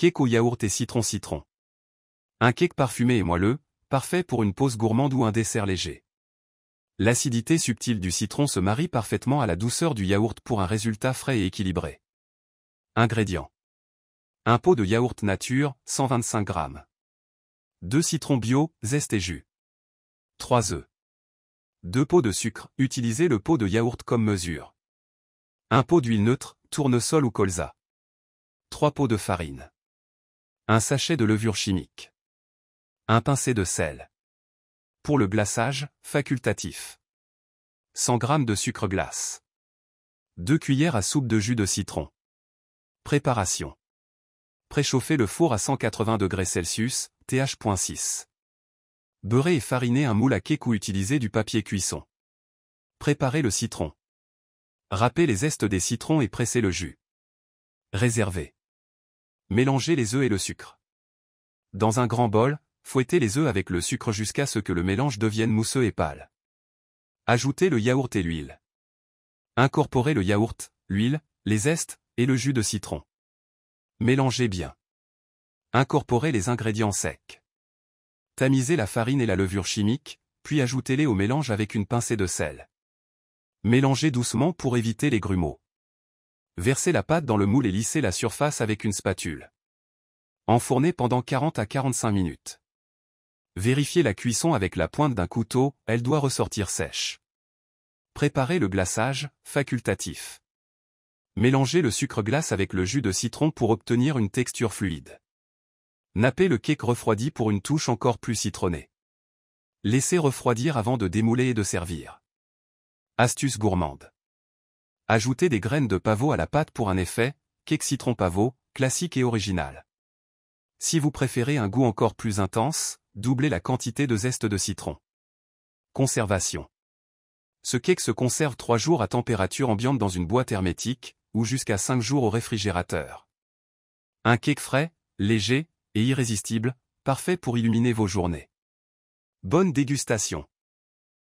Cake au yaourt et citron. Un cake parfumé et moelleux, parfait pour une pause gourmande ou un dessert léger. L'acidité subtile du citron se marie parfaitement à la douceur du yaourt pour un résultat frais et équilibré. Ingrédients. 1 pot de yaourt nature, 125 g. 2 citrons bio, zeste et jus. 3 œufs. 2 pots de sucre, utilisez le pot de yaourt comme mesure. 1 pot d'huile neutre, tournesol ou colza. 3 pots de farine. 1 sachet de levure chimique. 1 pincé de sel. Pour le glaçage, facultatif. 100 g de sucre glace. 2 cuillères à soupe de jus de citron. Préparation. Préchauffez le four à 180 degrés Celsius, TH.6. Beurrez et farinez un moule à cake ou utilisez du papier cuisson. Préparez le citron. Râpez les zestes des citrons et pressez le jus. Réservez. Mélangez les œufs et le sucre. Dans un grand bol, fouettez les œufs avec le sucre jusqu'à ce que le mélange devienne mousseux et pâle. Ajoutez le yaourt et l'huile. Incorporez le yaourt, l'huile, les zestes et le jus de citron. Mélangez bien. Incorporez les ingrédients secs. Tamisez la farine et la levure chimique, puis ajoutez-les au mélange avec une pincée de sel. Mélangez doucement pour éviter les grumeaux. Versez la pâte dans le moule et lissez la surface avec une spatule. Enfournez pendant 40 à 45 minutes. Vérifiez la cuisson avec la pointe d'un couteau, elle doit ressortir sèche. Préparez le glaçage, facultatif. Mélangez le sucre glace avec le jus de citron pour obtenir une texture fluide. Nappez le cake refroidi pour une touche encore plus citronnée. Laissez refroidir avant de démouler et de servir. Astuce gourmande. Ajoutez des graines de pavot à la pâte pour un effet, cake citron pavot, classique et original. Si vous préférez un goût encore plus intense, doublez la quantité de zeste de citron. Conservation. Ce cake se conserve 3 jours à température ambiante dans une boîte hermétique, ou jusqu'à 5 jours au réfrigérateur. Un cake frais, léger et irrésistible, parfait pour illuminer vos journées. Bonne dégustation.